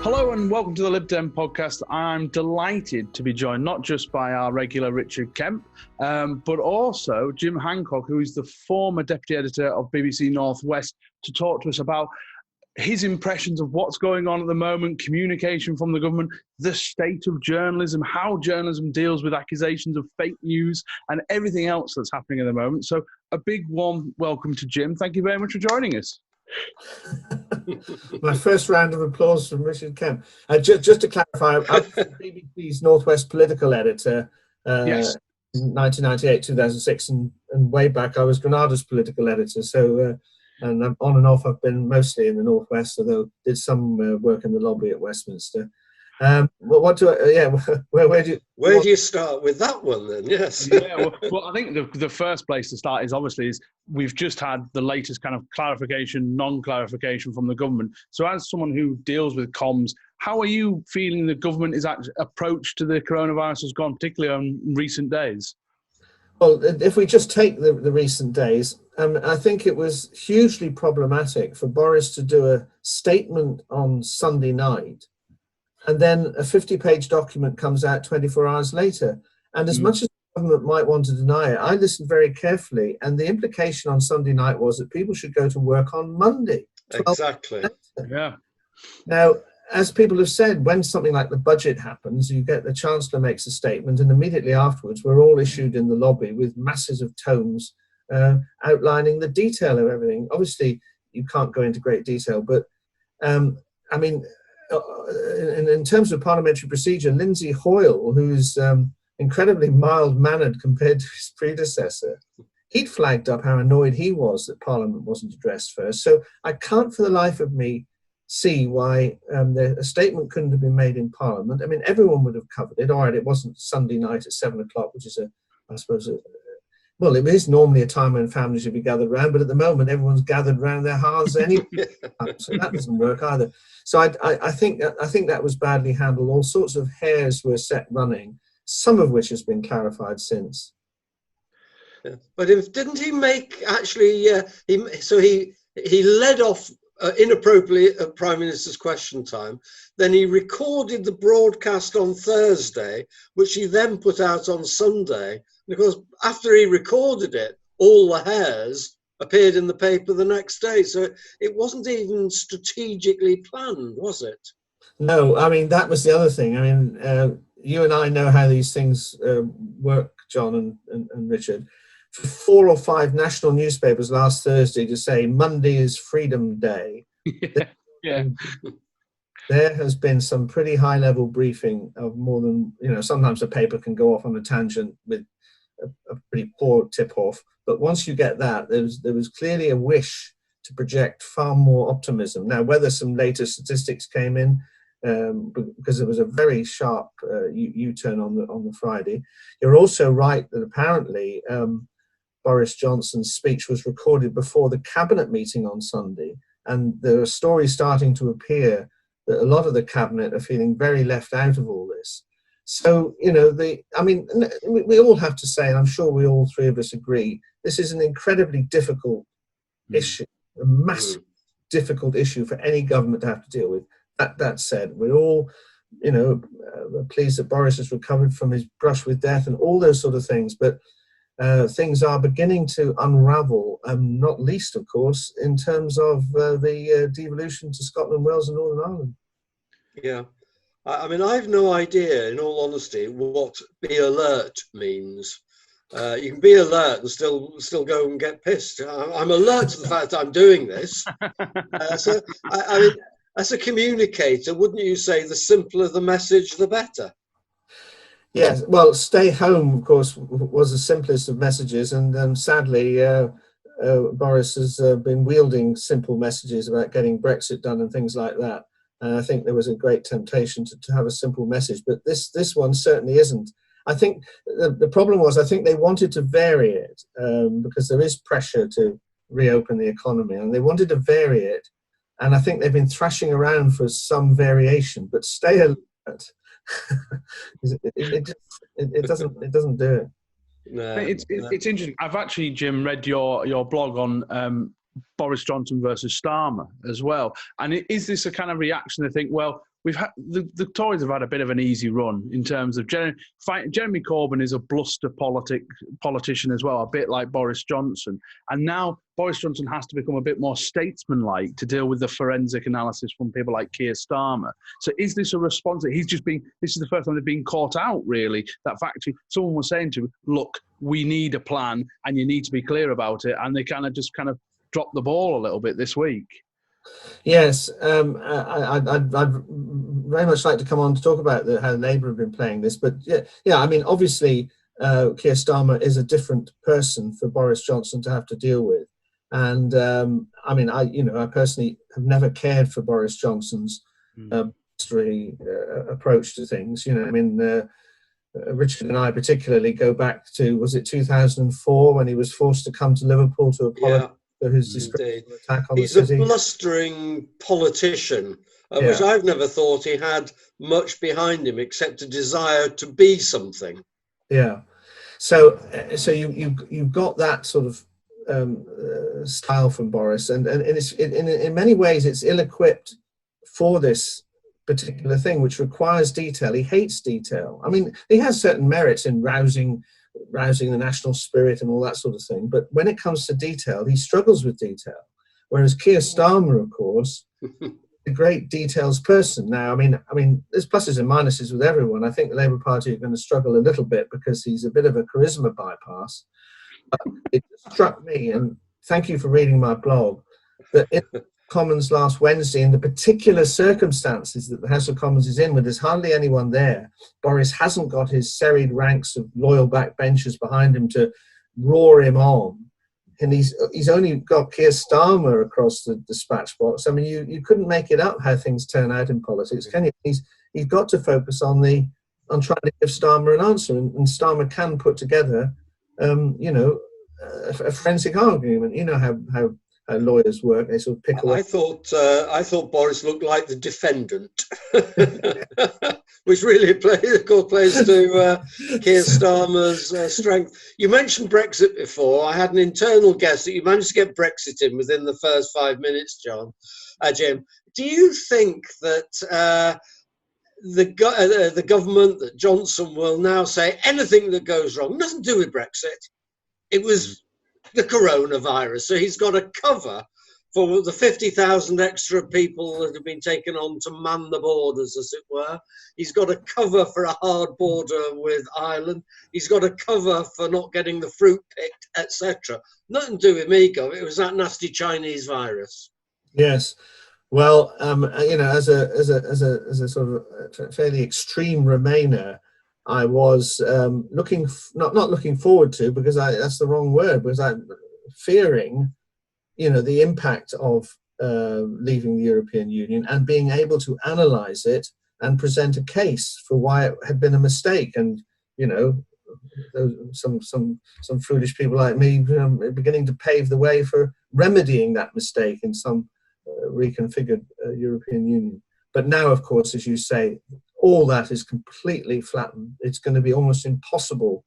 Hello and welcome to the Lib Dem Podcast. I'm delighted to be joined not just by our regular Richard Kemp, but also Jim Hancock, who is the former deputy editor of BBC North West, to talk to us about his impressions of what's going on at the moment, communication from the government, the state of journalism, how journalism deals with accusations of fake news and everything else that's happening at the moment. So a big warm welcome to Jim. Thank you very much for joining us. My first round of applause from Richard Kemp. Just to clarify, I was BBC's Northwest political editor Yes. in 1998, 2006, and way back I was Granada's political editor. So, and I'm on and off, I've been mostly in the Northwest, although did some work in the lobby at Westminster. Where do you start with that one then? Yes. Well, I think the first place to start is obviously we've just had the latest kind of clarification, non-clarification from the government. So as someone who deals with comms, how are you feeling the government approach to the coronavirus has gone, particularly on recent days? Well, if we just take the recent days, I think it was hugely problematic for Boris to do a statement on Sunday night, and then a 50-page document comes out 24 hours later. And as much as the government might want to deny it, I listened very carefully, and the implication on Sunday night was that people should go to work on Monday. Exactly. Yeah. Now, as people have said, when something like the budget happens, you get the Chancellor makes a statement, and immediately afterwards we're all issued in the lobby with masses of tomes outlining the detail of everything. Obviously, you can't go into great detail, but in terms of parliamentary procedure, Lindsay Hoyle, who's incredibly mild-mannered compared to his predecessor, he'd flagged up how annoyed he was that Parliament wasn't addressed first. So I can't for the life of me see why a statement couldn't have been made in Parliament. I mean, everyone would have covered it. All right, it wasn't Sunday night at 7 o'clock, which is it is normally a time when families should be gathered around, but at the moment everyone's gathered around their hearths anyway, so that doesn't work either. So I think that was badly handled. All sorts of hairs were set running, some of which has been clarified since. Yeah. But didn't he make actually? He led off inappropriately at Prime Minister's Question Time. Then he recorded the broadcast on Thursday, which he then put out on Sunday. Because after he recorded it, all the hairs appeared in the paper the next day. So it wasn't even strategically planned, was it? No, I mean, that was the other thing. I mean, you and I know how these things work, John and Richard. For 4 or 5 national newspapers last Thursday to say Monday is Freedom Day. Yeah. There has been some pretty high-level briefing of more than, sometimes a paper can go off on a tangent with a pretty poor tip-off. But once you get that, there was clearly a wish to project far more optimism. Now, whether some later statistics came in, because it was a very sharp U-turn on the Friday. You're also right that apparently Boris Johnson's speech was recorded before the cabinet meeting on Sunday, and there are stories starting to appear that a lot of the cabinet are feeling very left out of all this. So, we all have to say, and I'm sure we all three of us agree, this is an incredibly difficult issue, a massive difficult issue for any government to have to deal with. That said, we're all, pleased that Boris has recovered from his brush with death and all those sort of things. But things are beginning to unravel, not least, of course, in terms of the devolution to Scotland, Wales and Northern Ireland. Yeah. I mean, I've no idea, in all honesty, what be alert means. You can be alert and still go and get pissed. I'm alert to the fact that I'm doing this. So, I mean, as a communicator, wouldn't you say the simpler the message, the better? Yes, well, stay home, of course, was the simplest of messages. And sadly, Boris has been wielding simple messages about getting Brexit done and things like that. And I think there was a great temptation to have a simple message. But this one certainly isn't. I think the problem was, I think they wanted to vary it because there is pressure to reopen the economy. And they wanted to vary it. And I think they've been thrashing around for some variation, but stay alert. it doesn't do it. No, it's interesting. I've actually, Jim, read your blog on Boris Johnson versus Starmer as well. And is this a kind of reaction to think, well, the Tories have had a bit of an easy run in terms of Jeremy Corbyn is a bluster politician as well, a bit like Boris Johnson. And now Boris Johnson has to become a bit more statesman-like to deal with the forensic analysis from people like Keir Starmer. So is this a response that this is the first time they've been caught out, really? That factory, someone was saying to him, look, we need a plan and you need to be clear about it. And they kind of dropped the ball a little bit this week. Yes, I'd very much like to come on to talk about how Labour have been playing this. But yeah, I mean, obviously, Keir Starmer is a different person for Boris Johnson to have to deal with. And I mean, I personally have never cared for Boris Johnson's approach to things. You know, I mean, Richard and I particularly go back to, was it 2004 when he was forced to come to Liverpool to apologise for his disgraceful attack on the city? He's a blustering politician, which I've never thought he had much behind him except a desire to be something. Yeah. So you've got that sort of style from Boris, and it's in many ways it's ill-equipped for this particular thing, which requires detail. He hates detail. I mean, he has certain merits in rousing the national spirit and all that sort of thing, but when it comes to detail, he struggles with detail. Whereas Keir Starmer, of course, a great details person. Now, I mean, there's pluses and minuses with everyone. I think the Labour Party are going to struggle a little bit because he's a bit of a charisma bypass. But it struck me, and thank you for reading my blog, that in Commons last Wednesday, in the particular circumstances that the House of Commons is in, where there's hardly anyone there, Boris hasn't got his serried ranks of loyal backbenchers behind him to roar him on, and he's only got Keir Starmer across the dispatch box. I mean, you couldn't make it up how things turn out in politics, can you? He's got to focus on trying to give Starmer an answer, and Starmer can put together, a forensic argument. You know how lawyers work. They sort of pick away. I thought Boris looked like the defendant, which really plays to Keir Starmer's strength. You mentioned Brexit before. I had an internal guess that you managed to get Brexit in within the first 5 minutes, Jim. Do you think that the government, that Johnson will now say anything that goes wrong, nothing to do with Brexit? It was the coronavirus. So he's got a cover for the 50,000 extra people that have been taken on to man the borders, as it were. He's got a cover for a hard border with Ireland. He's got a cover for not getting the fruit picked, etc. Nothing to do with me, Gov. It was that nasty Chinese virus. Yes. Well, as a sort of fairly extreme Remainer, I was not looking forward to, because that's the wrong word, because I'm fearing, the impact of leaving the European Union and being able to analyse it and present a case for why it had been a mistake. And some foolish people like me beginning to pave the way for remedying that mistake in some reconfigured European Union. But now, of course, as you say, all that is completely flattened. It's going to be almost impossible,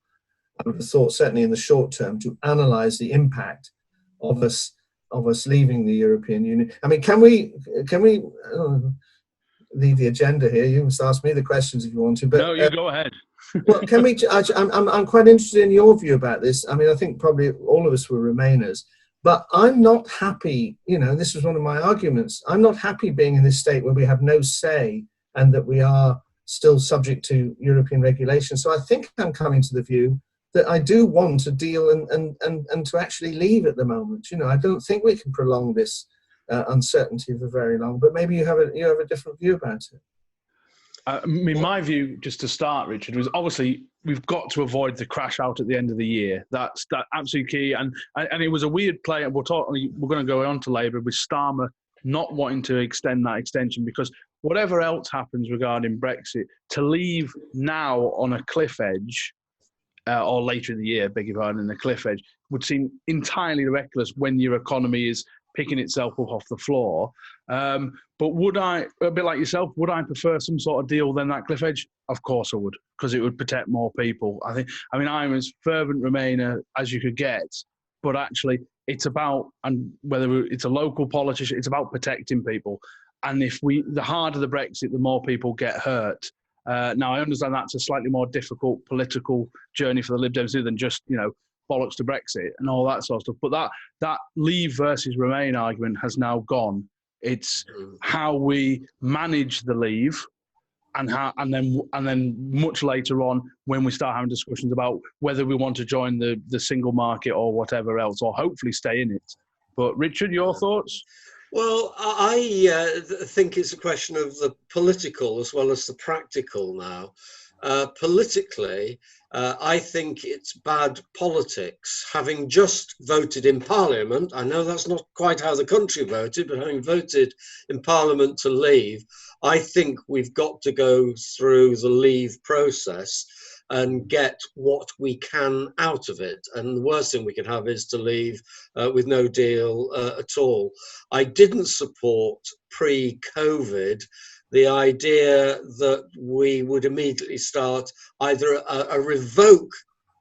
I would have thought, certainly in the short term, to analyse the impact of us leaving the European Union. I mean, can we leave the agenda here? You must ask me the questions if you want to. But no, you go ahead. Well, can we? I'm quite interested in your view about this. I mean, I think probably all of us were Remainers. But I'm not happy, this was one of my arguments. I'm not happy being in this state where we have no say and that we are still subject to European regulation. So I think I'm coming to the view that I do want to deal and to actually leave at the moment. I don't think we can prolong this uncertainty for very long, but maybe you have a different view about it. My view, just to start, Richard, was obviously we've got to avoid the crash out at the end of the year. That's absolutely key. And it was a weird play. And we're going to go on to Labour with Starmer not wanting to extend that extension, because whatever else happens regarding Brexit, to leave now on a cliff edge, or later in the year, beg your pardon, in the cliff edge, would seem entirely reckless when your economy is picking itself up off the floor. But would I, a bit like yourself, would I prefer some sort of deal than that cliff edge? Of course I would, because it would protect more people. I'm as fervent Remainer as you could get, but actually it's about, and whether it's a local politician, it's about protecting people. and the harder the Brexit, the more people get hurt. Now, I understand that's a slightly more difficult political journey for the Lib Dems than just, bollocks to Brexit and all that sort of stuff. But that Leave versus Remain argument has now gone. It's how we manage the Leave, and then much later on, when we start having discussions about whether we want to join the single market or whatever else, or hopefully stay in it. But Richard, your thoughts? Well, I think it's a question of the political as well as the practical now. Politically, I think it's bad politics. Having just voted in Parliament, I know that's not quite how the country voted, but having voted in Parliament to leave, I think we've got to go through the leave process and get what we can out of it. And the worst thing we can have is to leave with no deal at all. I didn't support pre-COVID the idea that we would immediately start either a revoke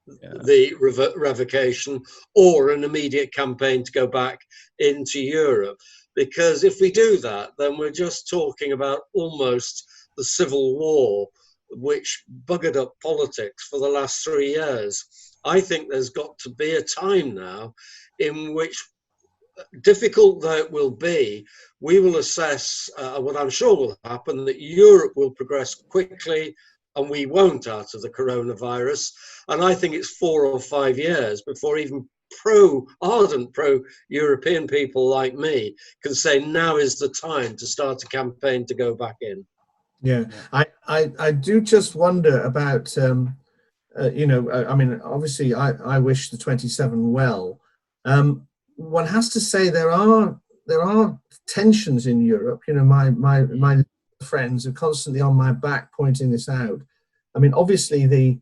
the revocation or an immediate campaign to go back into Europe. Because if we do that, then we're just talking about almost the Civil War, which buggered up politics for the last 3 years. I think there's got to be a time now in which, difficult though it will be, we will assess what I'm sure will happen, that Europe will progress quickly and we won't out of the coronavirus. And I think it's 4 or 5 years before even ardent pro-European people like me can say now is the time to start a campaign to go back in. Yeah, I do just wonder about, I mean, obviously I wish the 27 well. One has to say there are tensions in Europe. My friends are constantly on my back pointing this out. I mean, obviously the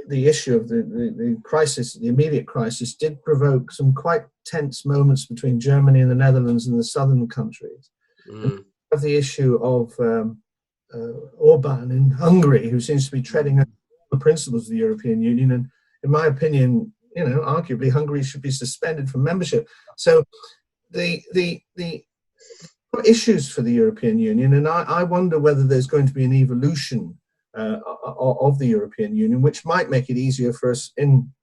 issue of the crisis, the immediate crisis, did provoke some quite tense moments between Germany and the Netherlands and the southern countries. And the issue of Orban in Hungary, who seems to be treading on the principles of the European Union, and in my opinion, arguably Hungary should be suspended from membership. So the issues for the European Union, and I wonder whether there's going to be an evolution of the European Union, which might make it easier for us,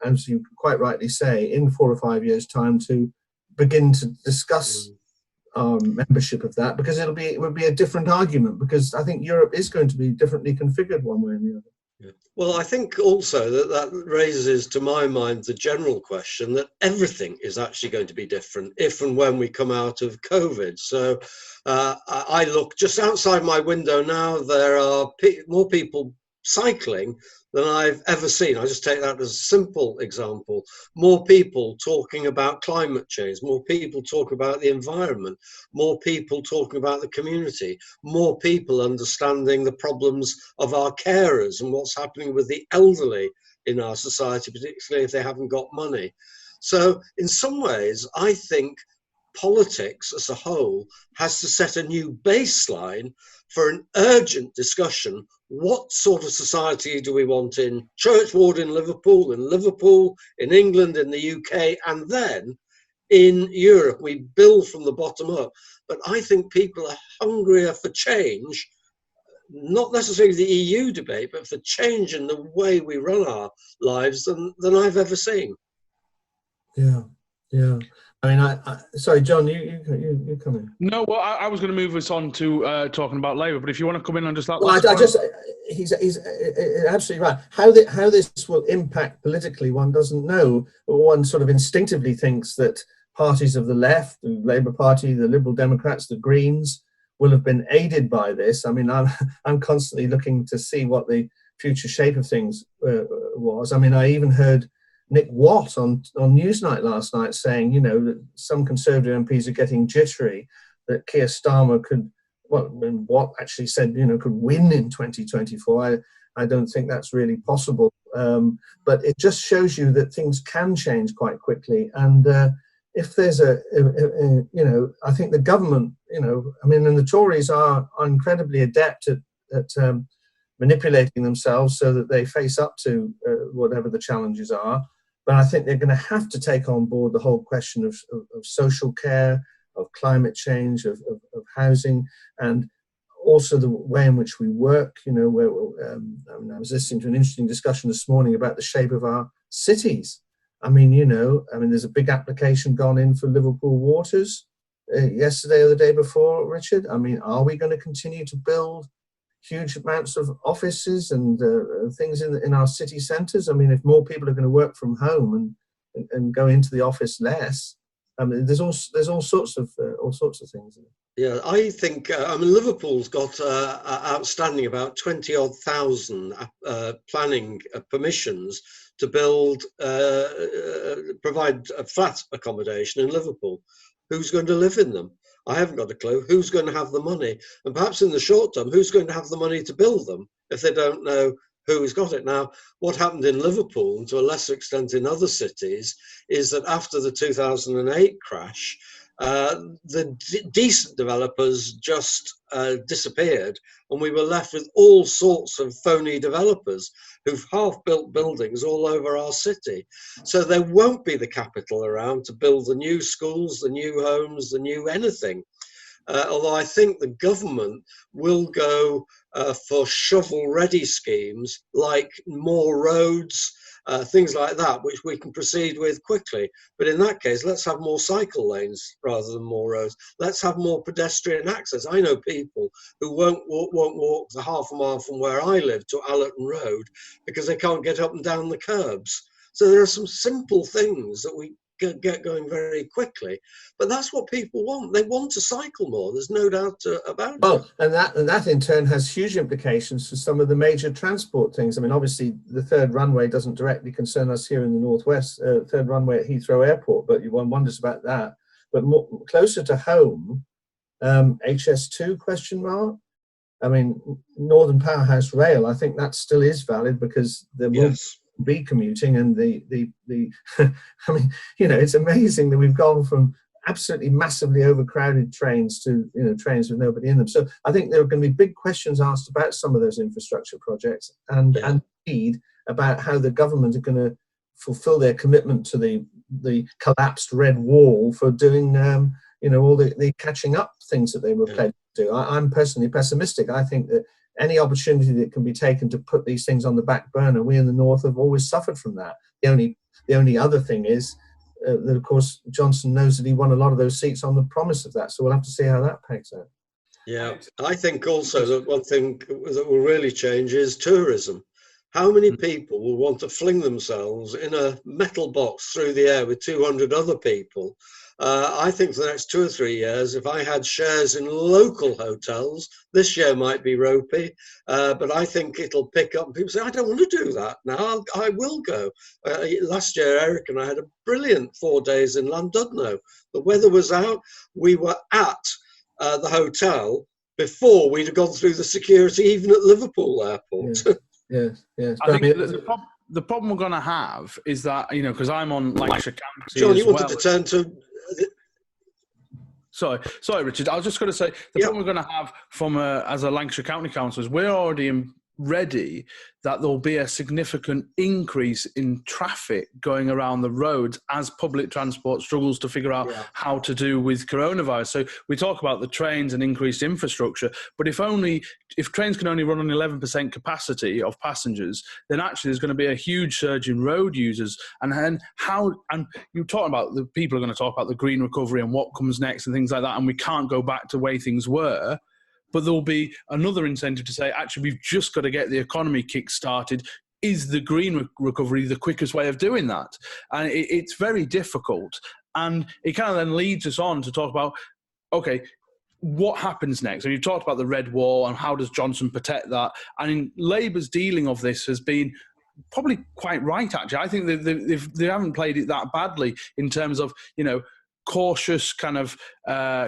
as you quite rightly say, in 4 or 5 years' time to begin to discuss membership of that, because it would be a different argument, because I think Europe is going to be differently configured one way or the other. Yeah. Well, I think also that raises to my mind the general question that everything is actually going to be different if and when we come out of COVID. So I look just outside my window now, there are more people cycling than I've ever seen. I just take that as a simple example. More people talking about climate change, more people talking about the environment, more people talking about the community, more people understanding the problems of our carers and what's happening with the elderly in our society, particularly if they haven't got money. So in some ways, I think politics as a whole has to set a new baseline for an urgent discussion. What sort of society do we want in Churchward in Liverpool, in England, in the UK, and then in Europe? We build from the bottom up. But I think people are hungrier for change, not necessarily the EU debate, but for change in the way we run our lives than I've ever seen. Yeah. I mean, sorry, John, you come in. No, well, I was going to move us on to talking about Labour, but if you want to come in on just that. Well, he's absolutely right. How this will impact politically, one doesn't know. One sort of instinctively thinks that parties of the left, the Labour Party, the Liberal Democrats, the Greens, will have been aided by this. I mean, I'm constantly looking to see what the future shape of things was. I mean, I even heard Nick Watt on Newsnight last night saying, that some Conservative MPs are getting jittery that Keir Starmer could, Watt actually said, could win in 2024. I don't think that's really possible. But it just shows you that things can change quite quickly. And if there's I think the government, and the Tories are incredibly adept at manipulating themselves so that they face up to whatever the challenges are. But I think they're going to have to take on board the whole question of social care, of climate change, of housing, and also the way in which we work. Where I was listening to an interesting discussion this morning about the shape of our cities. There's a big application gone in for Liverpool Waters yesterday or the day before, Richard. Are we going to continue to build huge amounts of offices and things in our city centres? If more people are going to work from home and go into the office less, there's all sorts of things. Yeah, I think Liverpool's got outstanding about 20-odd thousand planning permissions to build, provide flat accommodation in Liverpool. Who's going to live in them? I haven't got a clue. Who's going to have the money? And perhaps in the short term, who's going to have the money to build them if they don't know who's got it? Now, what happened in Liverpool, and to a lesser extent in other cities, is that after the 2008 crash, the decent developers just disappeared, and we were left with all sorts of phony developers who've half-built buildings all over our city. So there won't be the capital around to build the new schools, the new homes, the new anything. Although I think the government will go for shovel-ready schemes like more roads, things like that, which we can proceed with quickly. But in that case, let's have more cycle lanes rather than more roads. Let's have more pedestrian access. I know people who won't walk the half a mile from where I live to Allerton Road because they can't get up and down the curbs. So there are some simple things that we get going very quickly, but that's what people want. They want to cycle more. There's no doubt about it. Well, and that in turn has huge implications for some of the major transport things. Obviously, the third runway doesn't directly concern us here in the northwest. Third runway at Heathrow Airport, but one wonders about that. But more closer to home, HS2 ? Northern Powerhouse Rail. I think that still is valid because there will be commuting, and it's amazing that we've gone from absolutely massively overcrowded trains to trains with nobody in them. So I think there are going to be big questions asked about some of those infrastructure projects, and indeed about how the government are going to fulfill their commitment to the collapsed red wall for doing all the catching up things that they were pledged to do. I'm personally pessimistic. I think that any opportunity that can be taken to put these things on the back burner, we in the north have always suffered from that. The only other thing is that, of course, Johnson knows that he won a lot of those seats on the promise of that. So we'll have to see how that pegs out. Yeah, I think also that one thing that will really change is tourism. How many people will want to fling themselves in a metal box through the air with 200 other people? I think for the next 2 or 3 years, if I had shares in local hotels, this year might be ropey, but I think it'll pick up. And people say, I don't want to do that now. I will go. Last year, Eric and I had a brilliant 4 days in Llandudno. The weather was out. We were at the hotel before we'd have gone through the security, even at Liverpool Airport. Yes. I think the problem we're going to have is that, because I'm on Lancashire County. John, you wanted to turn to. Sorry, Richard. I was just going to say the problem we're going to have as a Lancashire County Council is we're already ready that there'll be a significant increase in traffic going around the roads as public transport struggles to figure out how to do with coronavirus. So we talk about the trains and increased infrastructure, but if trains can only run on 11% capacity of passengers, then actually there's going to be a huge surge in road users. And you're talking about the people are going to talk about the green recovery and what comes next and things like that, and we can't go back to the way things were. But there'll be another incentive to say, actually, we've just got to get the economy kick-started. Is the green recovery the quickest way of doing that? And it's very difficult. And it kind of then leads us on to talk about, okay, what happens next? And you've talked about the red wall and how does Johnson protect that? And Labour's dealing of this has been probably quite right, actually. I think they haven't played it that badly in terms of, cautious kind of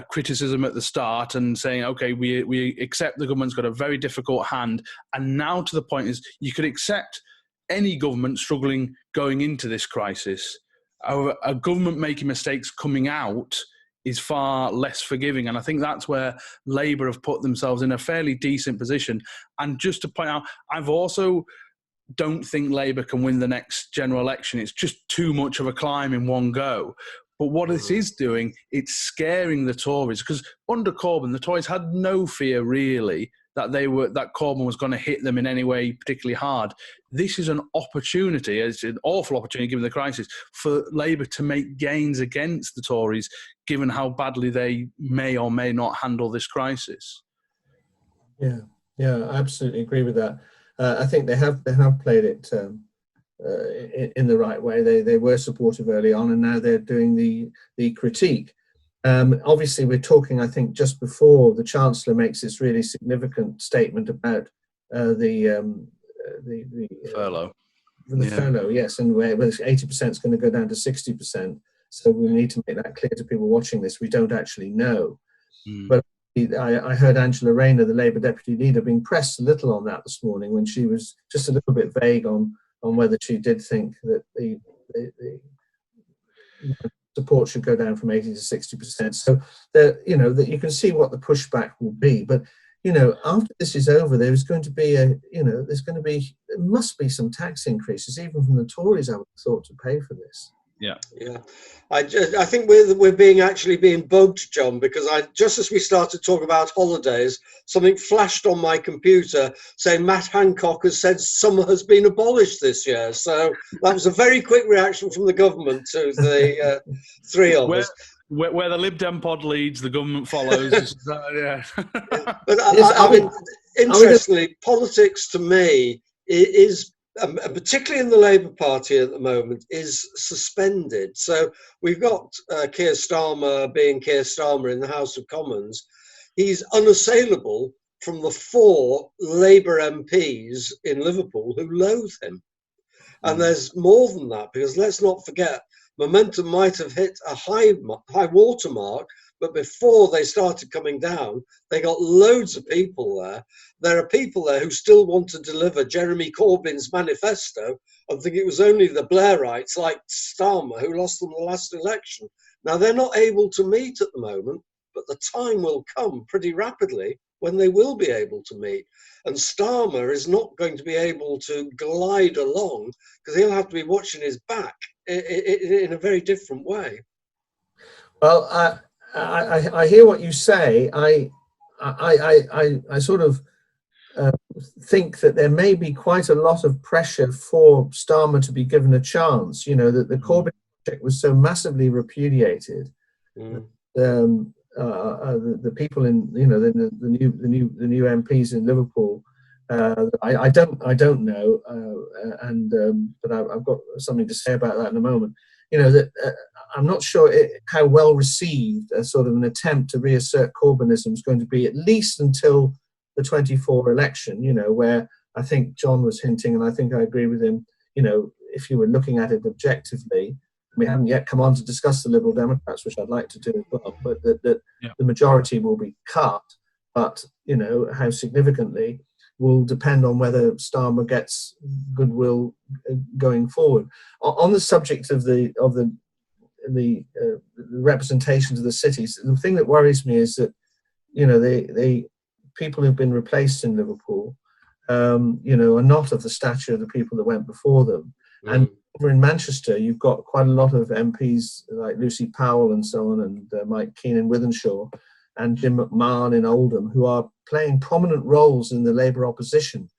criticism at the start and saying, okay, we accept the government's got a very difficult hand. And now to the point is you could accept any government struggling going into this crisis. A government making mistakes coming out is far less forgiving. And I think that's where Labour have put themselves in a fairly decent position. And just to point out, I've also don't think Labour can win the next general election. It's just too much of a climb in one go. But what it is doing, it's scaring the Tories, because under Corbyn, the Tories had no fear really that Corbyn was going to hit them in any way particularly hard. This is an opportunity, it's an awful opportunity given the crisis, for Labour to make gains against the Tories, given how badly they may or may not handle this crisis. Yeah, I absolutely agree with that. I think they have played it in the right way. They were supportive early on, and now they're doing the critique. Obviously, we're talking, I think, just before the Chancellor makes this really significant statement about the furlough. Furlough, yes, and whether 80% is going to go down to 60%. So we need to make that clear to people watching this. We don't actually know. But I heard Angela Rayner, the Labour deputy leader, being pressed a little on that this morning when she was just a little bit vague on whether she did think that the support should go down from 80 to 60%. So that you can see what the pushback will be. But after this is over, there must be some tax increases, even from the Tories, I would have thought, to pay for this. Yeah. I think we're actually being bugged, John, because just as we started talking about holidays, something flashed on my computer saying Matt Hancock has said summer has been abolished this year. So that was a very quick reaction from the government to the three of us. Where the Lib Dem pod leads, the government follows. Yeah. But I mean, interestingly, politics to me is, particularly in the Labour Party at the moment, is suspended. So we've got Keir Starmer being Keir Starmer in the House of Commons. He's unassailable from the 4 Labour MPs in Liverpool who loathe him. And there's more than that, because let's not forget, Momentum might have hit a high water mark, but before they started coming down, they got loads of people there. There are people there who still want to deliver Jeremy Corbyn's manifesto. I think it was only the Blairites like Starmer who lost them the last election. Now, they're not able to meet at the moment, but the time will come pretty rapidly when they will be able to meet. And Starmer is not going to be able to glide along because he'll have to be watching his back in a very different way. Well, I hear what you say. I sort of think that there may be quite a lot of pressure for Starmer to be given a chance. That the Corbyn project was so massively repudiated. The people in the new MPs in Liverpool. I don't know, but I've got something to say about that in a moment. I'm not sure how well received a sort of an attempt to reassert Corbynism is going to be, at least until the 24 election, where I think John was hinting, and I think I agree with him, if you were looking at it objectively, we haven't yet come on to discuss the Liberal Democrats, which I'd like to do as well, but that the majority will be cut, but, how significantly will depend on whether Starmer gets goodwill going forward. On the subject of the representations of the cities, the thing that worries me is that the people who've been replaced in Liverpool are not of the stature of the people that went before them. And over in Manchester, you've got quite a lot of MPs like Lucy Powell and so on, and Mike Keane in Wythenshawe, and Jim McMahon in Oldham, who are playing prominent roles in the Labour opposition.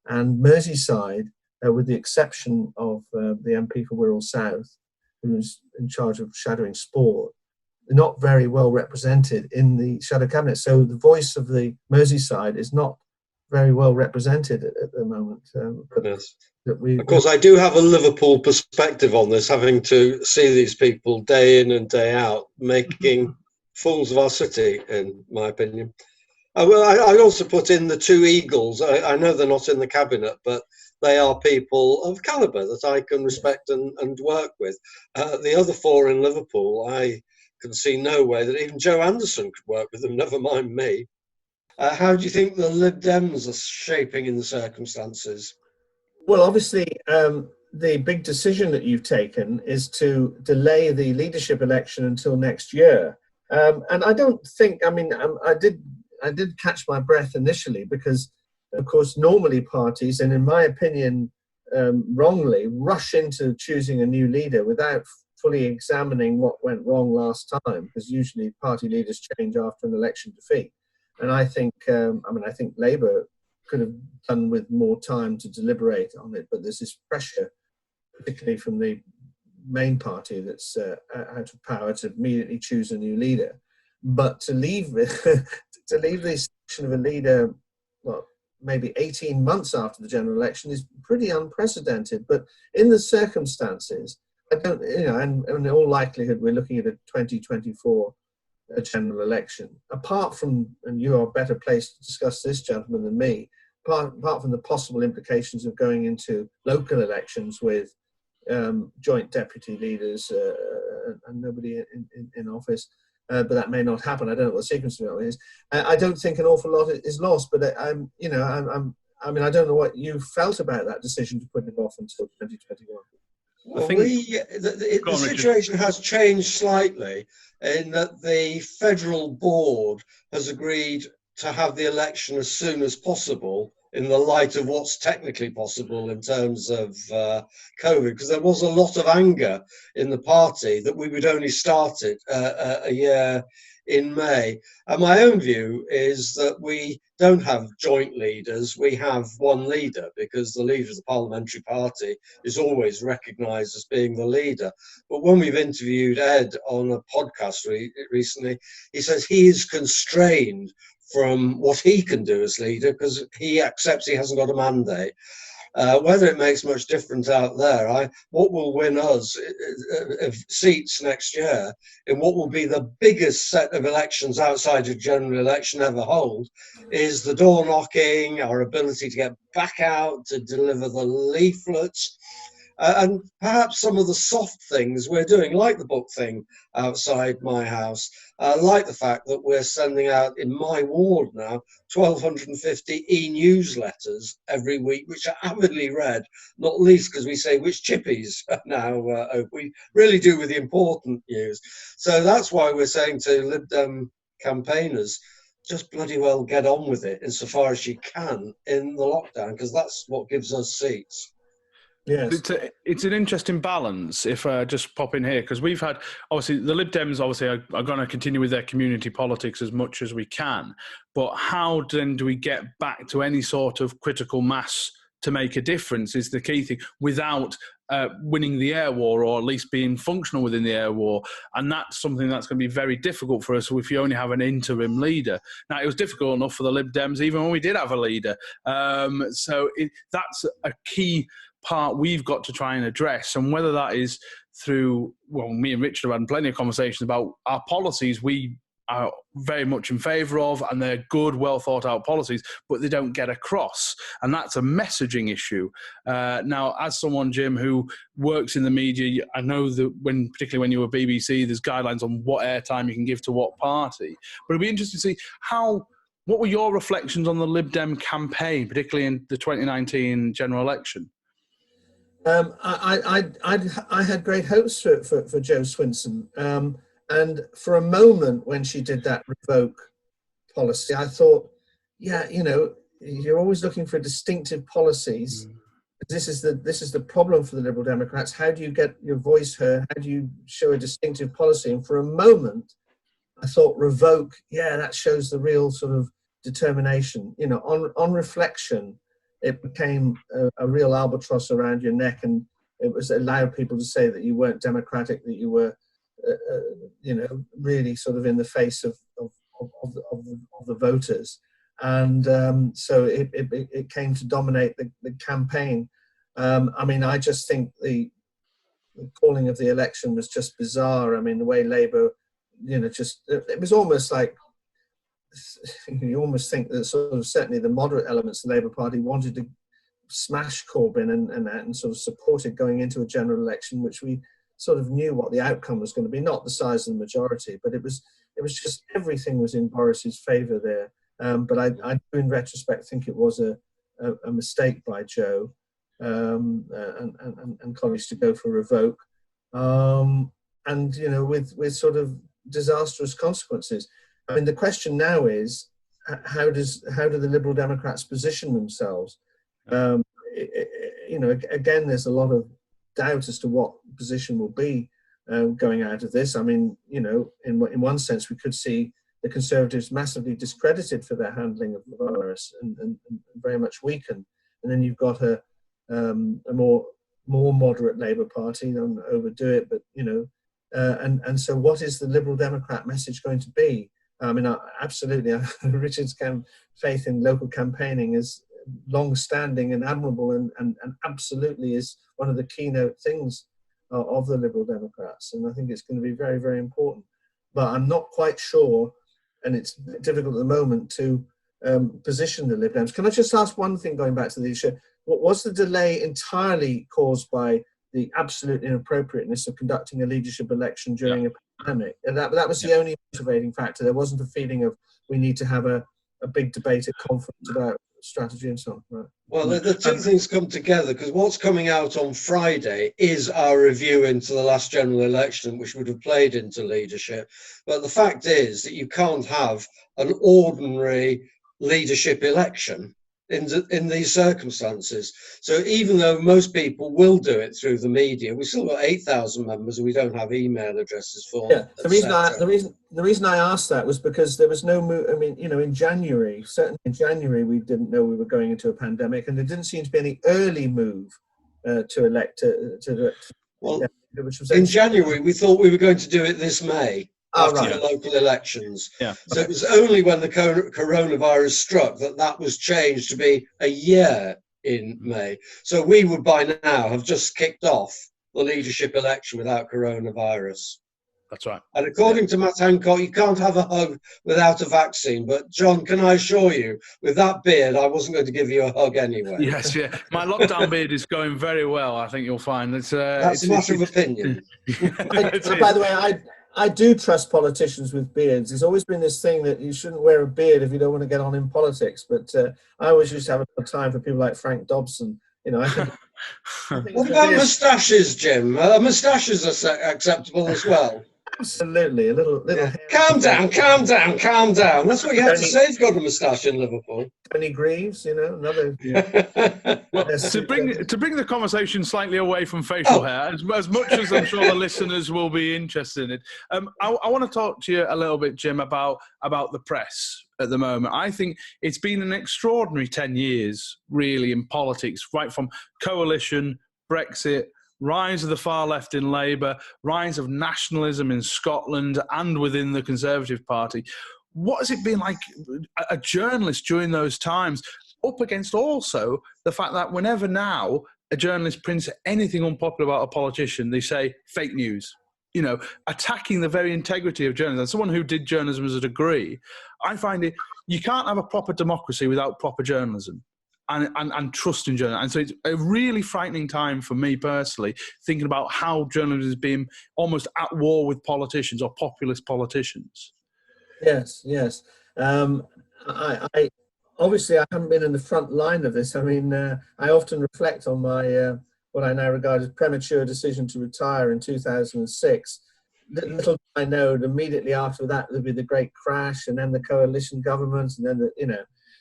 And Merseyside, with the exception of the MP for Wirral South, who's in charge of shadowing sport, they're not very well represented in the shadow cabinet. So the voice of the Merseyside is not very well represented at the moment. Yes. Of course, I do have a Liverpool perspective on this, having to see these people day in and day out making fools of our city, in my opinion. I also put in the 2 Eagles. I know they're not in the cabinet, but they are people of calibre that I can respect and work with. The other 4 in Liverpool, I can see no way that even Joe Anderson could work with them, never mind me. How do you think the Lib Dems are shaping in the circumstances? Well, obviously, the big decision that you've taken is to delay the leadership election until next year. And I don't think, I did catch my breath initially because, of course, normally parties, and in my opinion, wrongly, rush into choosing a new leader without fully examining what went wrong last time, because usually party leaders change after an election defeat. And I think, I think Labour could have done with more time to deliberate on it, but there's this pressure, particularly from the main party that's out of power, to immediately choose a new leader. But to leave the selection of a leader, well, maybe 18 months after the general election is pretty unprecedented. But in the circumstances, I don't, and in all likelihood, we're looking at a 2024 general election. Apart from, and you are better placed to discuss this, gentlemen, than me, apart from the possible implications of going into local elections with joint deputy leaders and nobody in office, but that may not happen. I don't know what the sequence of it is. I don't think an awful lot is lost, but I don't know what you felt about that decision to put it off until 2021. Well, the situation has changed slightly in that the federal board has agreed to have the election as soon as possible in the light of what's technically possible in terms of COVID, because there was a lot of anger in the party that we would only start it a year in May. And my own view is that we don't have joint leaders, we have one leader, because the leader of the parliamentary party is always recognised as being the leader. But when we've interviewed Ed on a podcast recently, he says he is constrained from what he can do as leader because he accepts he hasn't got a mandate. Whether it makes much difference out there, what will win us seats next year in what will be the biggest set of elections outside of general election ever hold is the door knocking, our ability to get back out, to deliver the leaflets, and perhaps some of the soft things we're doing, like the book thing outside my house, like the fact that we're sending out in my ward now 1,250 e-newsletters every week, which are avidly read, not least because we say which chippies are now we really do with the important news. So that's why we're saying to Lib Dem campaigners, just bloody well get on with it insofar as you can in the lockdown, because that's what gives us seats. Yes. It's an interesting balance, if I just pop in here, because we've had, obviously, the Lib Dems obviously are going to continue with their community politics as much as we can. But how then do we get back to any sort of critical mass to make a difference is the key thing, without winning the air war, or at least being functional within the air war. And that's something that's going to be very difficult for us if you only have an interim leader. Now, it was difficult enough for the Lib Dems even when we did have a leader. So that's a key part we've got to try and address, and whether that is through, well, me and Richard have had plenty of conversations about our policies we are very much in favour of, and they're good, well thought out policies, but they don't get across, and that's a messaging issue. Now, as someone, Jim, who works in the media, I know that particularly when you were BBC, there's guidelines on what airtime you can give to what party, but it'd be interesting to see what were your reflections on the Lib Dem campaign, particularly in the 2019 general election? I had great hopes for Jo Swinson, and for a moment when she did that revoke policy, I thought, yeah, you're always looking for distinctive policies. This is the problem for the Liberal Democrats. How do you get your voice heard? How do you show a distinctive policy? And for a moment, I thought revoke, yeah, that shows the real sort of determination. On reflection, it became a real albatross around your neck, and it allowed people to say that you weren't democratic, that you were, really sort of in the face of the voters, and so it came to dominate the campaign. I just think the calling of the election was just bizarre. I mean, the way Labour, it was almost like, you almost think that sort of certainly the moderate elements of the Labour Party wanted to smash Corbyn and sort of support it going into a general election, which we sort of knew what the outcome was going to be, not the size of the majority, but it was just everything was in Boris's favour there. But I do, in retrospect, think it was a mistake by Jo and colleagues to go for revoke, with sort of disastrous consequences. I mean, the question now is, how do the Liberal Democrats position themselves? Again, there's a lot of doubt as to what position will be going out of this. I mean, you know, in one sense, we could see the Conservatives massively discredited for their handling of the virus and very much weakened. And then you've got a more moderate Labour Party. Don't overdo it, but you know, and so what is the Liberal Democrat message going to be? I mean, absolutely, Richard's faith in local campaigning is long-standing and admirable, and absolutely is one of the keynote things of the Liberal Democrats. And I think it's going to be very, very important. But I'm not quite sure, and it's difficult at the moment to position the Lib Dems. Can I just ask one thing, going back to the issue? Was the delay entirely caused by the absolute inappropriateness of conducting a leadership election during a pandemic? And that was the only motivating factor. There wasn't a feeling of we need to have a big debate at conference about strategy and so on. Right. Well, the two things come together, because what's coming out on Friday is our review into the last general election, which would have played into leadership. But the fact is that you can't have an ordinary leadership election in these circumstances. So even though most people will do it through the media, we've still got 8,000 members and we don't have email addresses for them. The reason I asked that was because there was no move. I mean, you know, certainly in January, we didn't know we were going into a pandemic, and there didn't seem to be any early move to elect. In January, we thought we were going to do it this May. After the local elections. So it was only when the coronavirus struck that was changed to be a year in May. So we would by now have just kicked off the leadership election without coronavirus. That's right. And according to Matt Hancock, you can't have a hug without a vaccine. But John, can I assure you, with that beard, I wasn't going to give you a hug anyway. Yes, yeah. My lockdown beard is going very well, I think you'll find. That's a matter of opinion. By the way, I do trust politicians with beards. There's always been this thing that you shouldn't wear a beard if you don't want to get on in politics. But I always used to have a time for people like Frank Dobson. You know, I think what about moustaches, Jim? Moustaches are acceptable as well. Absolutely, a little. Calm down. That's what you have to say. You've got a moustache in Liverpool. Tony Greaves, you know, another. Well, to bring the conversation slightly away from facial hair, as much as I'm sure the listeners will be interested in it, I want to talk to you a little bit, Jim, about the press at the moment. I think it's been an extraordinary 10 years, really, in politics, right from coalition, Brexit, rise of the far left in Labour, rise of nationalism in Scotland and within the Conservative Party. What has it been like a journalist during those times, up against also the fact that whenever now a journalist prints anything unpopular about a politician, they say fake news, you know, attacking the very integrity of journalism. As someone who did journalism as a degree, I find it, you can't have a proper democracy without proper journalism. And trust in journalism. And so it's a really frightening time for me personally, thinking about how journalism is being almost at war with politicians or populist politicians. Yes. I obviously I haven't been in the front line of this. I mean, I often reflect on my what I now regard as premature decision to retire in 2006. Little did I know that immediately after that there'd be the great crash, and then the coalition government, and then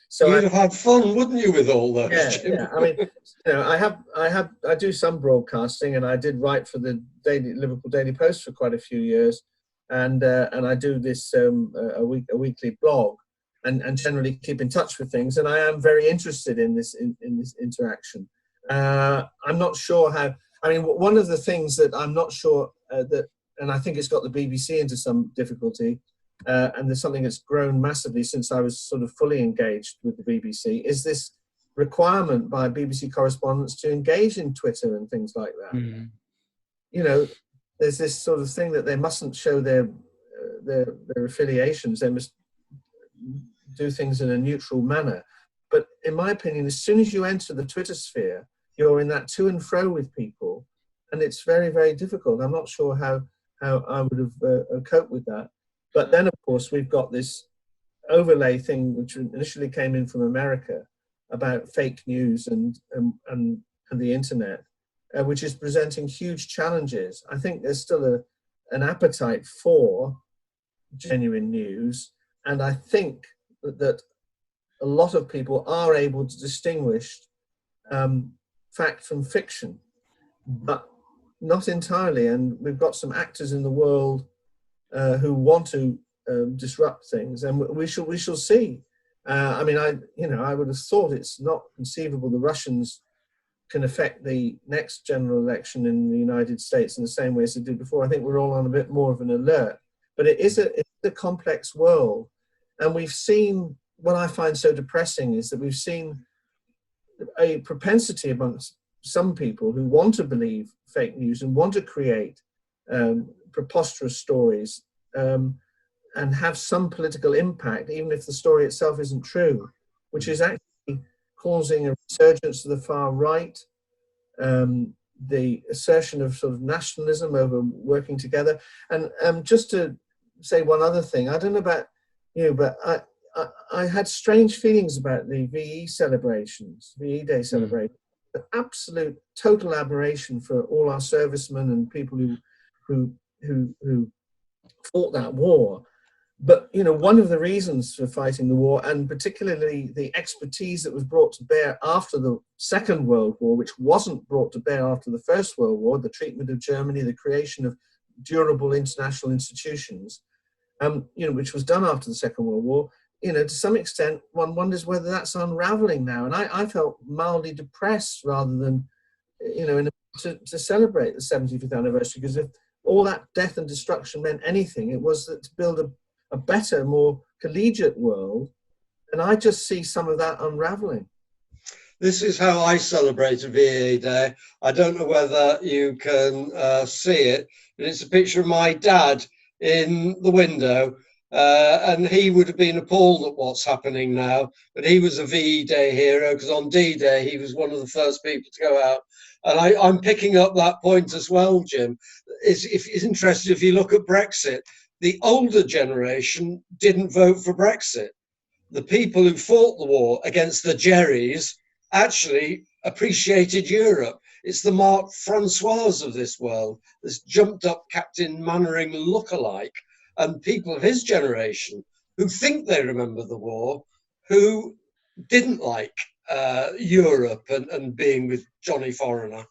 So you'd have had fun, wouldn't you, with all those? Yeah. I mean, you know, I do some broadcasting, and I did write for the Liverpool Daily Post for quite a few years, and I do this a weekly blog, and generally keep in touch with things, and I am very interested in this interaction. I'm not sure how. I mean, one of the things that I'm not sure and I think it's got the BBC into some difficulty. And there's something that's grown massively since I was sort of fully engaged with the BBC, is this requirement by BBC correspondents to engage in Twitter and things like that. Mm-hmm. You know, there's this sort of thing that they mustn't show their affiliations. They must do things in a neutral manner. But in my opinion, as soon as you enter the Twitter sphere, you're in that to and fro with people, and it's very, very difficult. I'm not sure how I would have coped with that. But then, of course, we've got this overlay thing, which initially came in from America, about fake news and the internet, which is presenting huge challenges. I think there's still an appetite for genuine news, and I think that a lot of people are able to distinguish fact from fiction. But not entirely. And we've got some actors in the world who want to disrupt things, and we shall see. I mean, I would have thought it's not conceivable the Russians can affect the next general election in the United States in the same way as they did before. I think we're all on a bit more of an alert. But it's a complex world. And we've seen, what I find so depressing is that we've seen a propensity amongst some people who want to believe fake news and want to create preposterous stories and have some political impact, even if the story itself isn't true, which is actually causing a resurgence of the far right, the assertion of sort of nationalism over working together. And just to say one other thing, I don't know about you, but I had strange feelings about the VE Day celebrations. The absolute total admiration for all our servicemen and people who fought that war. But, one of the reasons for fighting the war, and particularly the expertise that was brought to bear after the Second World War, which wasn't brought to bear after the First World War, the treatment of Germany, the creation of durable international institutions, which was done after the Second World War, to some extent, one wonders whether that's unraveling now. And I felt mildly depressed rather than, to celebrate the 75th anniversary, because if all that death and destruction meant anything, it was that to build a better, more collegiate world, and I just see some of that unraveling. This is how I celebrated VE Day. I don't know whether you can see it, but it's a picture of my dad in the window, and he would have been appalled at what's happening now, but he was a VE Day hero, because on D-Day he was one of the first people to go out. And I'm picking up that point as well, Jim. It's interesting, if you look at Brexit, the older generation didn't vote for Brexit. The people who fought the war against the Jerrys actually appreciated Europe. It's the Mark Francois of this world, this jumped up Captain Mannering lookalike, and people of his generation who think they remember the war, who didn't like Europe and being with Johnny Foreigner.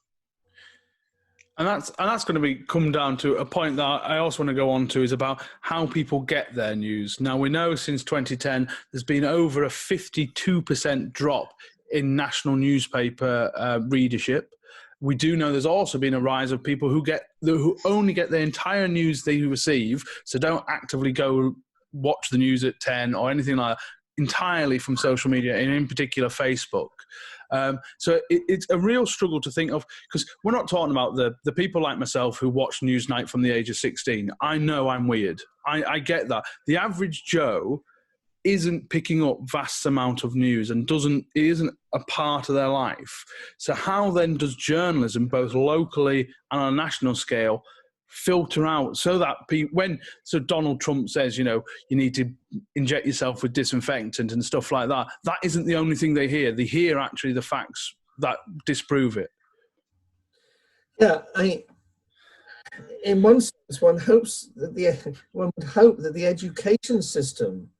And that's going to come down to a point that I also want to go on to, is about how people get their news. Now, we know since 2010 there's been over a 52% drop in national newspaper readership. We do know there's also been a rise of people who only get the entire news they receive, so don't actively go watch the news at 10 or anything like that, entirely from social media, and in particular Facebook. So it's a real struggle to think of, because we're not talking about the people like myself who watch Newsnight from the age of 16. I know I'm weird. I get that. The average Joe isn't picking up vast amount of news and it isn't a part of their life. So how then does journalism, both locally and on a national scale, filter out so that so Donald Trump says, you need to inject yourself with disinfectant and stuff like that, that isn't the only thing they hear. They hear actually the facts that disprove it. Yeah, in one sense, one would hope that the education system,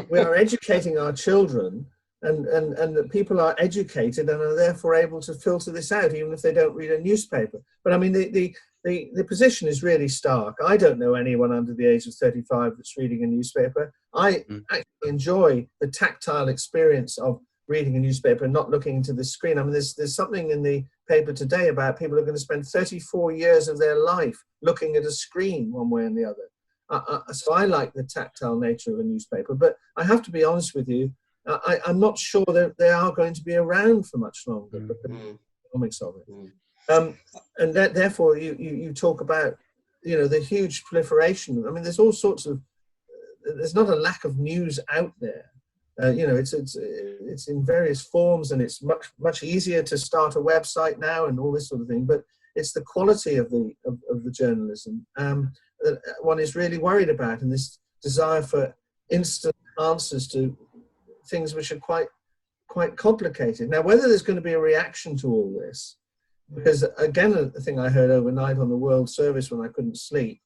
we are educating our children, and that people are educated and are therefore able to filter this out, even if they don't read a newspaper. But I mean, the position is really stark. I don't know anyone under the age of 35 that's reading a newspaper. I actually enjoy the tactile experience of reading a newspaper and not looking into the screen. I mean, there's something in the paper today about people who are going to spend 34 years of their life looking at a screen one way and the other. So I like the tactile nature of a newspaper, but I have to be honest with you, I'm not sure that they are going to be around for much longer, but the economics of it. And therefore, you talk about, the huge proliferation. I mean, there's all sorts of, there's not a lack of news out there. It's in various forms, and it's much easier to start a website now and all this sort of thing. But it's the quality of the journalism that one is really worried about, and this desire for instant answers to things which are quite complicated. Now, whether there's going to be a reaction to all this, because again, a thing I heard overnight on the World Service when I couldn't sleep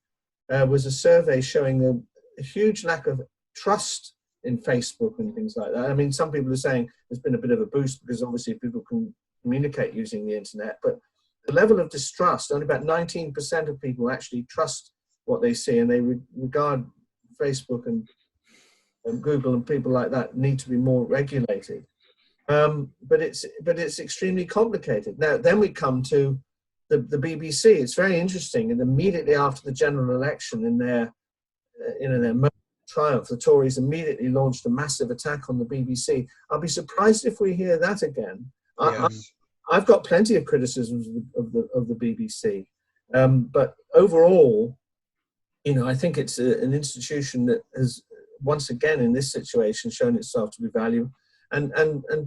was a survey showing a huge lack of trust in Facebook and things like that. I mean, some people are saying there's been a bit of a boost because obviously people can communicate using the internet, but the level of distrust, only about 19% of people actually trust what they see, and they regard Facebook and Google and people like that need to be more regulated. But it's extremely complicated. Now, then we come to the BBC. It's very interesting. And immediately after the general election, in their triumph, the Tories immediately launched a massive attack on the BBC. I'll be surprised if we hear that again. Yes. I've got plenty of criticisms of the BBC, but overall, I think it's an institution that has once again in this situation shown itself to be valuable. And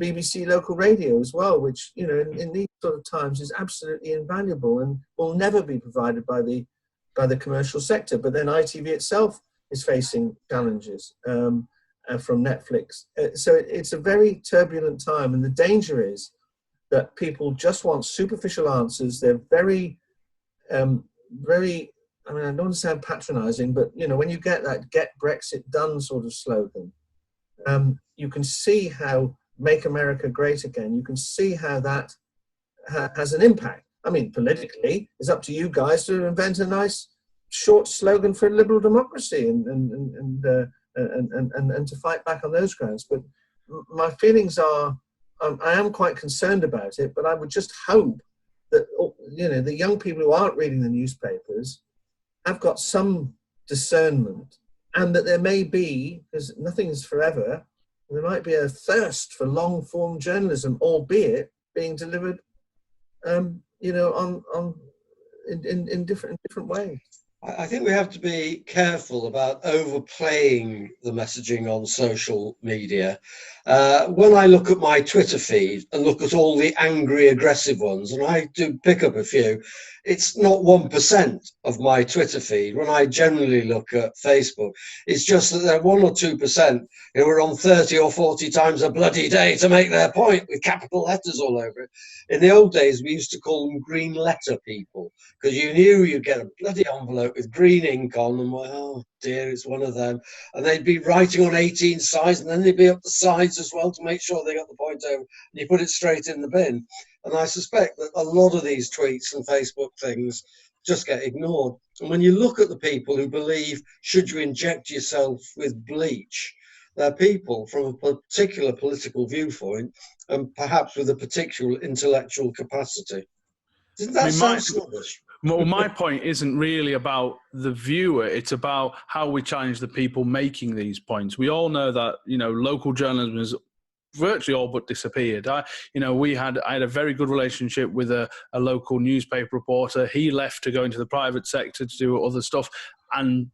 BBC local radio as well, which in these sort of times is absolutely invaluable and will never be provided by the commercial sector. But then ITV itself is facing challenges from Netflix. So it's a very turbulent time, and the danger is that people just want superficial answers. They're very, very. I mean, I don't want to sound patronising, but when you get that "Get Brexit Done" sort of slogan. You can see how Make America Great Again, you can see how that has an impact. I mean, politically, it's up to you guys to invent a nice short slogan for liberal democracy and to fight back on those grounds. But my feelings are, I am quite concerned about it, but I would just hope that, the young people who aren't reading the newspapers have got some discernment, and that there may be, because nothing is forever, there might be a thirst for long-form journalism, albeit being delivered, in different ways. I think we have to be careful about overplaying the messaging on social media. When I look at my Twitter feed and look at all the angry, aggressive ones, and I do pick up a few, it's not 1% of my Twitter feed. When I generally look at Facebook, it's just that there are 1 or 2% who are on 30 or 40 times a bloody day to make their point with capital letters all over it. In the old days, we used to call them green letter people, because you knew you'd get a bloody envelope with green ink on, and oh dear, it's one of them. And they'd be writing on 18 sides, and then they'd be up the sides as well to make sure they got the point over, and you put it straight in the bin. And I suspect that a lot of these tweets and Facebook things just get ignored. And when you look at the people who believe, should you inject yourself with bleach, they're people from a particular political viewpoint and perhaps with a particular intellectual capacity. Doesn't that sound snobbish? Well, my point isn't really about the viewer. It's about how we challenge the people making these points. We all know that, local journalism is virtually all but disappeared. I had a very good relationship with a local newspaper reporter. He left to go into the private sector to do other stuff. And,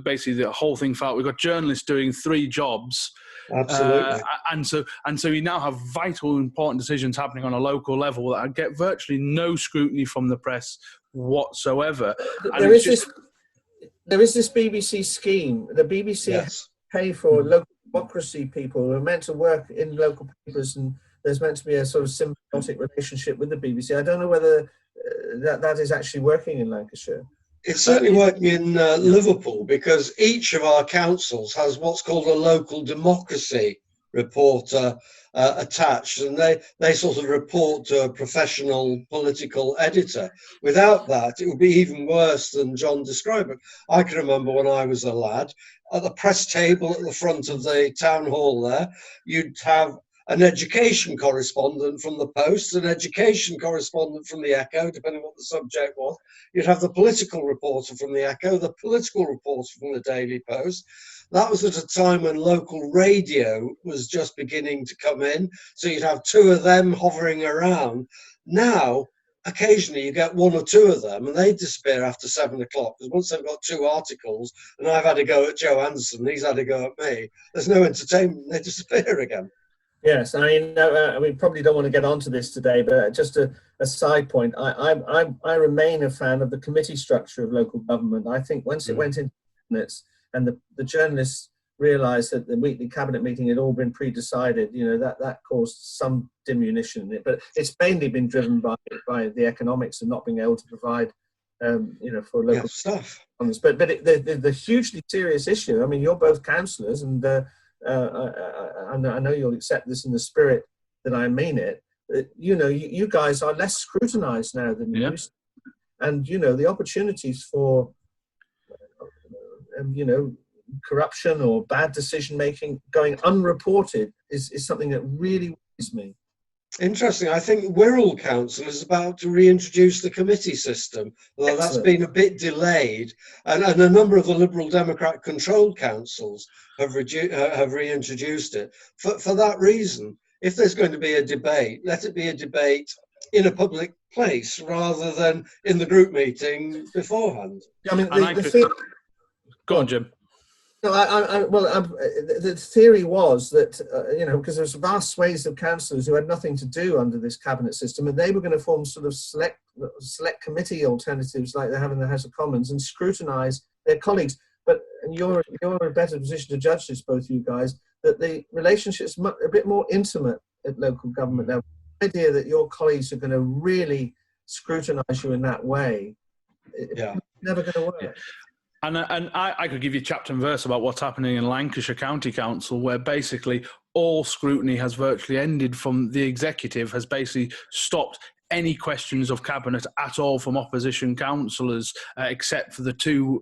basically the whole thing felt we've got journalists doing 3 jobs. Absolutely. And so you now have vital, important decisions happening on a local level that get virtually no scrutiny from the press whatsoever. There is this BBC scheme. The BBC pay for local democracy people who are meant to work in local papers, and there's meant to be a sort of symbiotic relationship with the BBC. I don't know whether that is actually working in Lancashire. It's certainly working in Liverpool, because each of our councils has what's called a local democracy reporter attached, and they sort of report to a professional political editor. Without that, it would be even worse than John described it. I can remember when I was a lad, at the press table at the front of the town hall there, you'd have an education correspondent from the Post, an education correspondent from the Echo, depending on what the subject was. You'd have the political reporter from the Echo, the political reporter from the Daily Post. That was at a time when local radio was just beginning to come in, so you'd have 2 of them hovering around. Now, occasionally you get 1 or 2 of them, and they disappear after 7 o'clock, because once they've got 2 articles, and I've had a go at Joe Anderson, he's had a go at me, there's no entertainment, they disappear again. Yes, I mean, we probably don't want to get onto this today, but just a side point, I remain a fan of the committee structure of local government. I think once it went into minutes and the journalists realised that the weekly cabinet meeting had all been pre-decided, that caused some diminution in it. But it's mainly been driven by the economics of not being able to provide, for local stuff. But the hugely serious issue. I mean, you're both councillors, and I know you'll accept this in the spirit that I mean it. you guys are less scrutinised now than you used to. And, the opportunities for, corruption or bad decision-making going unreported is something that really worries me. Interesting. I think Wirral Council is about to reintroduce the committee system, although that's been a bit delayed. And a number of the Liberal Democrat controlled councils have reintroduced it. For that reason, if there's going to be a debate, let it be a debate in a public place rather than in the group meeting beforehand. I mean, go on, Jim. No, the theory was that, because there's vast swathes of councillors who had nothing to do under this cabinet system, and they were going to form sort of select committee alternatives like they have in the House of Commons and scrutinise their colleagues. But you're in a better position to judge this, both you guys, that the relationship's a bit more intimate at local government level. The idea that your colleagues are going to really scrutinise you in that way, it's never going to work. Yeah. And I could give you chapter and verse about what's happening in Lancashire County Council, where basically all scrutiny has virtually ended from the executive, has basically stopped any questions of cabinet at all from opposition councillors, except for the two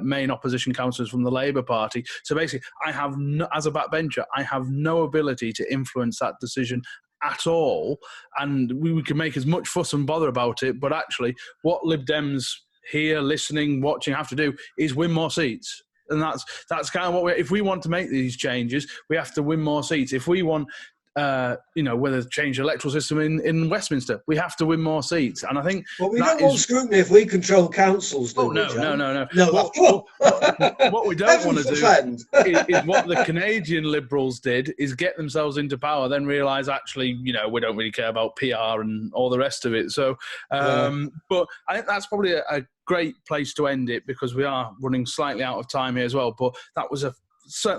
main opposition councillors from the Labour Party. So basically, as a backbencher, I have no ability to influence that decision at all. And we can make as much fuss and bother about it, but actually what Lib Dems here, listening, watching, have to do is win more seats. And that's kind of what if we want to make these changes, we have to win more seats. If we want, whether to change the electoral system in Westminster, we have to win more seats. And I think... Well, we don't want scrutiny if we control councils, do we, no. What we don't want to do is what the Canadian Liberals did, is get themselves into power, then realise, actually, we don't really care about PR and all the rest of it. So, but I think that's probably a great place to end it, because we are running slightly out of time here as well. But that was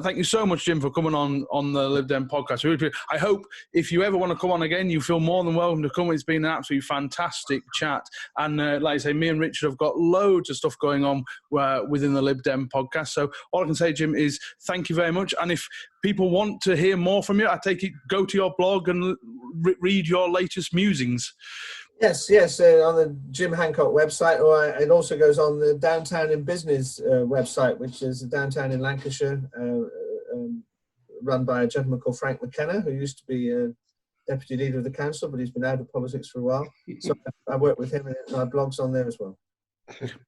thank you so much, Jim, for coming on the Lib Dem podcast. I hope if you ever want to come on again, you feel more than welcome to come. It's been an absolutely fantastic chat. And like I say, me and Richard have got loads of stuff going on within the Lib Dem podcast. So all I can say, Jim, is thank you very much. And if people want to hear more from you, I take it, go to your blog and read your latest musings. Yes, on the Jim Hancock website, or it also goes on the Downtown in Business website, which is Downtown in Lancashire, run by a gentleman called Frank McKenna, who used to be deputy leader of the council, but he's been out of politics for a while. So I work with him, and my blog's on there as well.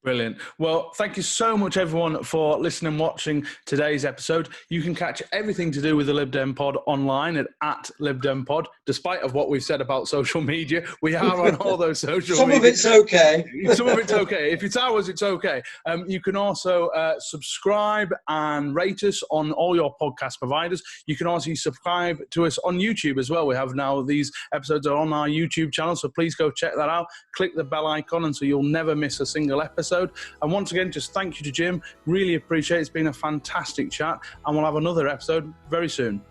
Brilliant. Well, thank you so much, everyone, for listening and watching today's episode. You can catch everything to do with the Lib Dem Pod online at Lib Dem Pod. Despite of what we've said about social media, we are on all those social Some media. of it's okay. Some of it's okay. If it's ours, it's okay. You can also subscribe and rate us on all your podcast providers. You can also subscribe to us on YouTube as well. We have now these episodes are on our YouTube channel, so please go check that out. Click the bell icon, and so you'll never miss a single episode. And once again, just thank you to Jim. Really appreciate it. It's been a fantastic chat, and we'll have another episode very soon.